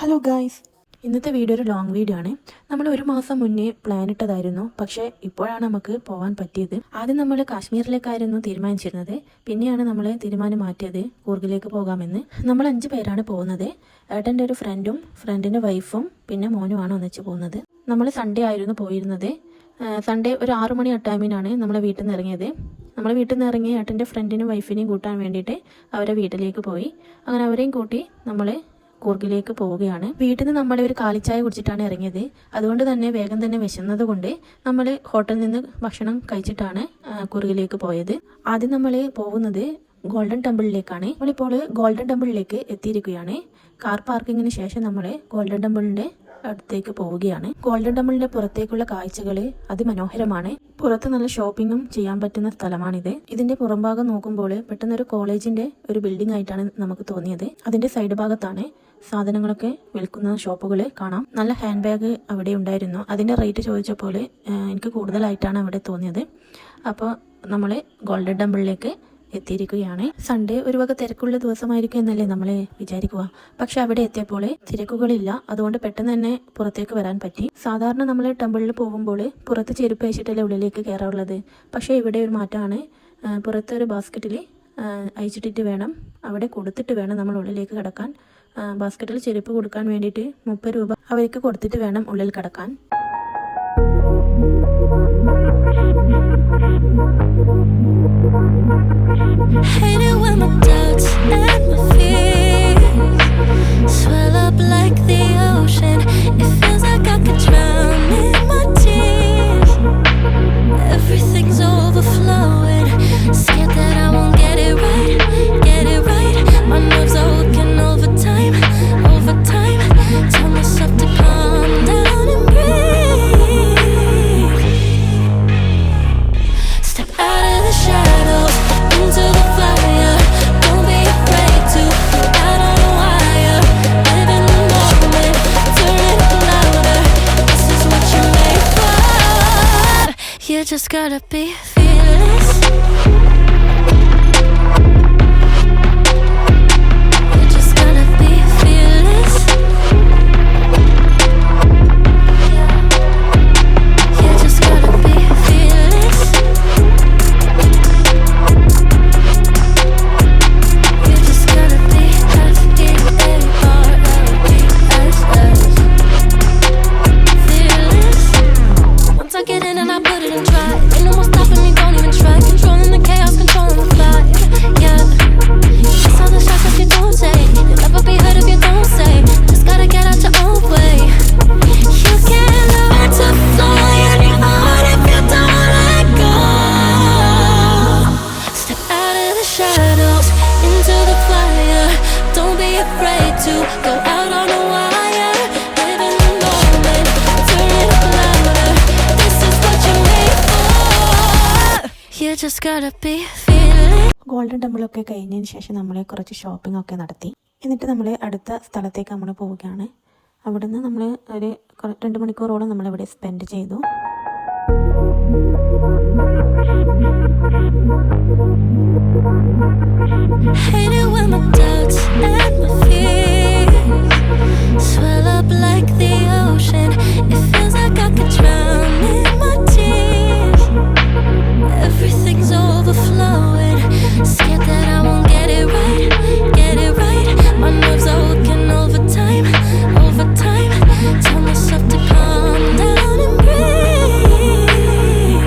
Hello guys, ഇന്നത്തെ video ഒരു long video ആണ്. നമ്മൾ ഒരു മാസം മുന്നേ പ്ലാൻ ഇട്ടതായിരുന്നു, പക്ഷേ ഇപ്പോഴാണ് നമുക്ക് പോകാൻ പറ്റിയത്. ആദ്യം നമ്മൾ കാശ്മീരിലേക്കായിരുന്നു തീരുമാനിച്ചിരുന്നത്. പിന്നെയാണ് നമ്മൾ തീരുമാനം മാറ്റിയത് കൂർഗിലേക്ക് പോകാമെന്ന്. നമ്മൾ 5 പേരാണ് പോകുന്നത്. ഏട്ടൻ്റെ ഒരു ഫ്രണ്ടും ഫ്രണ്ടിൻ്റെ വൈഫും പിന്നെ മോനുമാണ് ഒന്നിച്ച് പോകുന്നത്. നമ്മൾ സൺഡേ ആയിരുന്നു പോയിരുന്നത്. സൺഡേ ഒരു 6 മണി ടൈമിനാണ് നമ്മളെ വീട്ടിൽ നിന്ന് ഇറങ്ങിയത്. നമ്മൾ വീട്ടിൽ നിന്ന് ഇറങ്ങി ഏട്ടൻ്റെ ഫ്രണ്ടിനും വൈഫിനെയും കൂട്ടാൻ വേണ്ടിയിട്ട് അവരെ വീട്ടിലേക്ക് പോയി. അങ്ങനെ അവരെയും കൂട്ടി നമ്മൾ കൂർഗിലേക്ക് പോവുകയാണ്. വീട്ടിൽ നിന്ന് നമ്മൾ ഒരു കാലിച്ചായ കുടിച്ചിട്ടാണ് ഇറങ്ങിയത്. അതുകൊണ്ട് തന്നെ വേഗം തന്നെ വിശന്നത് കൊണ്ട് നമ്മൾ ഹോട്ടലിൽ നിന്ന് ഭക്ഷണം കഴിച്ചിട്ടാണ് കൂർഗിലേക്ക് പോയത്. ആദ്യം നമ്മൾ പോകുന്നത് ഗോൾഡൻ ടെമ്പിളിലേക്കാണ്. നമ്മളിപ്പോൾ ഗോൾഡൻ ടെമ്പിളിലേക്ക് എത്തിയിരിക്കുകയാണ്. കാർ പാർക്കിങ്ങിന് ശേഷം നമ്മൾ ഗോൾഡൻ ടെമ്പിളിന്റെ അടുത്തേക്ക് പോവുകയാണ്. ഗോൾഡൻ ടെമ്പിളിന്റെ പുറത്തേക്കുള്ള കാഴ്ചകൾ അതിമനോഹരമാണ്. പുറത്ത് നല്ല ഷോപ്പിങ്ങും ചെയ്യാൻ പറ്റുന്ന സ്ഥലമാണിത്. ഇതിന്റെ പുറംഭാഗം നോക്കുമ്പോൾ പെട്ടെന്നൊരു കോളേജിന്റെ ഒരു ബിൽഡിംഗ് ആയിട്ടാണ് നമുക്ക് തോന്നിയത്. അതിന്റെ സൈഡ് ഭാഗത്താണ് സാധനങ്ങളൊക്കെ വിൽക്കുന്ന ഷോപ്പുകൾ കാണാം. നല്ല ഹാൻഡ് ബാഗ് അവിടെ ഉണ്ടായിരുന്നു. അതിന്റെ റേറ്റ് ചോദിച്ചപ്പോൾ എനിക്ക് കൂടുതലായിട്ടാണ് അവിടെ തോന്നിയത്. അപ്പോൾ നമ്മൾ ഗോൾഡൻ ടെമ്പിളിലേക്ക് എത്തിയിരിക്കുകയാണ്. സൺഡേ ഒരു വക തിരക്കുള്ള ദിവസമായിരിക്കും എന്നല്ലേ നമ്മൾ വിചാരിക്കുക. പക്ഷെ അവിടെ എത്തിയപ്പോൾ തിരക്കുകളില്ല. അതുകൊണ്ട് പെട്ടെന്ന് തന്നെ പുറത്തേക്ക് വരാൻ പറ്റി. സാധാരണ നമ്മൾ ടെമ്പിളിൽ പോകുമ്പോൾ പുറത്ത് ചെരുപ്പ് അയച്ചിട്ടല്ലേ ഉള്ളിലേക്ക് കയറാറുള്ളത്. പക്ഷേ ഇവിടെ ഒരു മാറ്റമാണ്. പുറത്തൊരു ബാസ്ക്കറ്റിൽ അയച്ചിട്ടിട്ട് വേണം, അവിടെ കൊടുത്തിട്ട് വേണം നമ്മൾ ഉള്ളിലേക്ക് കിടക്കാൻ. ബാസ്ക്കറ്റിൽ ചെരുപ്പ് കൊടുക്കാൻ വേണ്ടിയിട്ട് 30 രൂപ അവർക്ക് കൊടുത്തിട്ട് വേണം ഉള്ളിൽ കിടക്കാൻ. Hate it when my doubts and my fears swell up like the ocean. It feels like I could drown in my tears. Everything's overflowing. Scared that I won't get it right, get it right. My nerves are working overtime, overtime. Tell myself to calm down and breathe. Step out of the shadows into the fire. Don't be afraid to go out on a wire. Live in the moment, turn it up louder. This is what you're made for. You just gotta be fearless. You just gotta be fearless. You just gotta be fearless. You just gotta be F-E-A-R-L-E-S-S. Fearless. Once I get in and I put it in try, ain't no more stopping me, don't even try. Controlling the chaos, controlling the vibe. Yeah. That's all the shots that you don't say. You'll never be heard if you don't say. Just gotta get out your own way. You can't learn to fly anymore if you don't let go. Step out of the shadows into the fire. Don't be afraid to go out on a wire. Live in the moment, turn it up louder. This is what you're made for. You just gotta be fearless. Golden ടെമ്പിളൊക്കെ കഴിഞ്ഞതിന് ശേഷം നമ്മൾ കുറച്ച് shopping ഒക്കെ നടത്തി. എന്നിട്ട് നമ്മൾ അടുത്ത സ്ഥലത്തേക്ക് നമ്മൾ പോവുകയാണ്. അവിടെ നിന്ന് നമ്മൾ ഒരു 2 മണിക്കൂറോളം നമ്മളിവിടെ സ്പെൻഡ് ചെയ്തു. Hate it when my doubts and my fears swell up like the ocean. It feels like I could drown in my tears. Everything's overflowing. Scared that I won't get it right, get it right. My nerves are working overtime, overtime. Tell myself to calm down and breathe.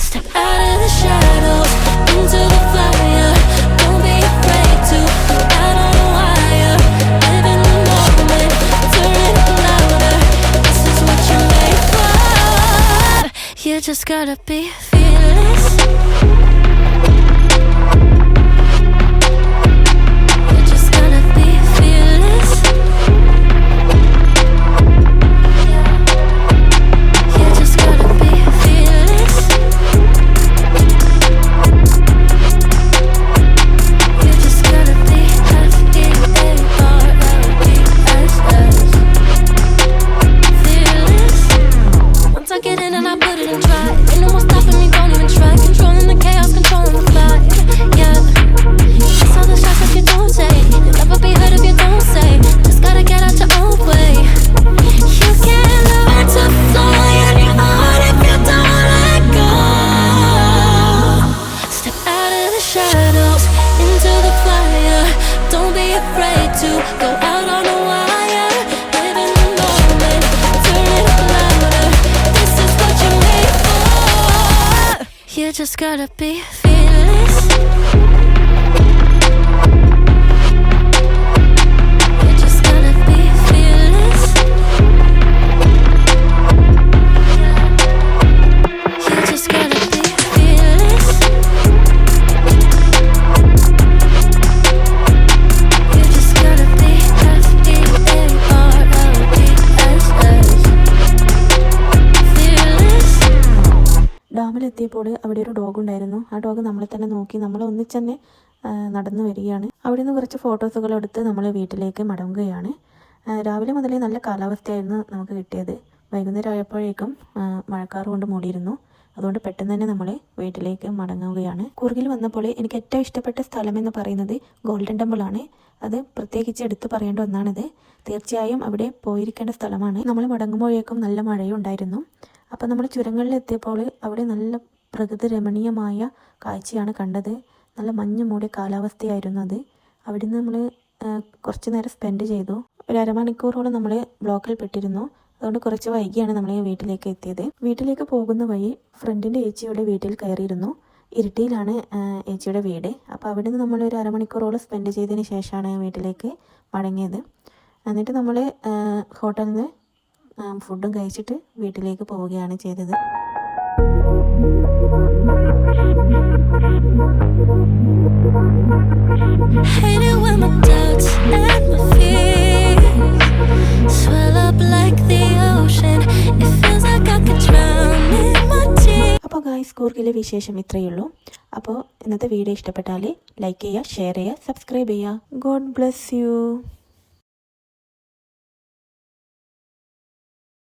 Step out of the shadows into the fire. Don't be afraid to go out on a wire. Live in the moment, turn it up louder. This is what you're made for. You just gotta be fearless. You just gotta be fearless. You just gotta be fearless. You just gotta be F-E-A-R-L-E-S-S. Fearless. Once I get in and I put it in try, ain't no more stopping me, to go out on a wire. Live in the moment, turn it up louder. This is what you're made for. You just gotta be fearless. You just gotta be fearless. You just gotta be fearless. You just gotta be F-E-A-R-L-E-S-S. Fearless. ഡാമിലെത്തിയപ്പോൾ അവിടെ ഒരു dog ഉണ്ടായിരുന്നു. ആ dog നമ്മളെ തന്നെ നോക്കി നമ്മൾ ഒന്നിച്ചെന്നെ നടന്നു വരികയാണ്. അവിടെ നിന്ന് കുറച്ച് ഫോട്ടോസുകൾ എടുത്ത് നമ്മൾ വീട്ടിലേക്ക് മടങ്ങുകയാണ്. രാവിലെ മുതലേ നല്ല കാലാവസ്ഥയായിരുന്നു നമുക്ക് കിട്ടിയത്. വൈകുന്നേരം ആയപ്പോഴേക്കും മഴക്കാറ് കൊണ്ട് മൂടിയിരുന്നു. അതുകൊണ്ട് പെട്ടെന്ന് തന്നെ നമ്മൾ വീട്ടിലേക്ക് മടങ്ങുകയാണ്. കൂർഗിൽ വന്നപ്പോൾ എനിക്ക് ഏറ്റവും ഇഷ്ടപ്പെട്ട സ്ഥലം എന്ന് പറയുന്നത് ഗോൾഡൻ ടെമ്പിൾ ആണ്. അത് പ്രത്യേകിച്ച് എടുത്തു പറയേണ്ട ഒന്നാണിത്. തീർച്ചയായും അവിടെ പോയിരിക്കേണ്ട സ്ഥലമാണ്. നമ്മൾ മടങ്ങുമ്പോഴേക്കും നല്ല മഴയും ഉണ്ടായിരുന്നു. അപ്പോൾ നമ്മൾ ചുരങ്ങളിൽ എത്തിയപ്പോൾ അവിടെ നല്ല പ്രകൃതി രമണീയമായ കാഴ്ചയാണ് കണ്ടത്. നല്ല മഞ്ഞ് മൂടിയ കാലാവസ്ഥയായിരുന്നു അത്. അവിടെ നിന്ന് നമ്മൾ കുറച്ച് നേരം സ്പെൻഡ് ചെയ്തു. ഒരു അരമണിക്കൂറോളം നമ്മൾ ബ്ലോക്കിൽ പെട്ടിരുന്നു. അതുകൊണ്ട് കുറച്ച് വൈകിയാണ് നമ്മൾ വീട്ടിലേക്ക് എത്തിയത്. വീട്ടിലേക്ക് പോകുന്ന വഴി ഫ്രണ്ടിൻ്റെ ഏച്ചിയുടെ വീട്ടിൽ കയറിയിരുന്നു. ഇരിട്ടിയിലാണ് ഏച്ചിയുടെ വീട്. അപ്പോൾ അവിടെ നിന്ന് നമ്മൾ ഒരു അരമണിക്കൂറോളം സ്പെൻഡ് ചെയ്തതിന് ശേഷമാണ് വീട്ടിലേക്ക് മടങ്ങിയത്. എന്നിട്ട് നമ്മൾ ഹോട്ടലിൽ നിന്ന് ഫുഡും കഴിച്ചിട്ട് വീട്ടിലേക്ക് പോവുകയാണ് ചെയ്തത്. Hate it when my doubts and my fears swell up like the ocean. It feels like I could drown in my tears. അപ്പോൾ ഗായ്സ്, കൂർഗിലെ വിശേഷം ഇത്രയേ ഉള്ളൂ. അപ്പോൾ ഇന്നത്തെ വീഡിയോ ഇഷ്ടപ്പെട്ടാൽ ലൈക്ക് ചെയ്യുക, ഷെയർ ചെയ്യുക, സബ്സ്ക്രൈബ് ചെയ്യുക. God bless you.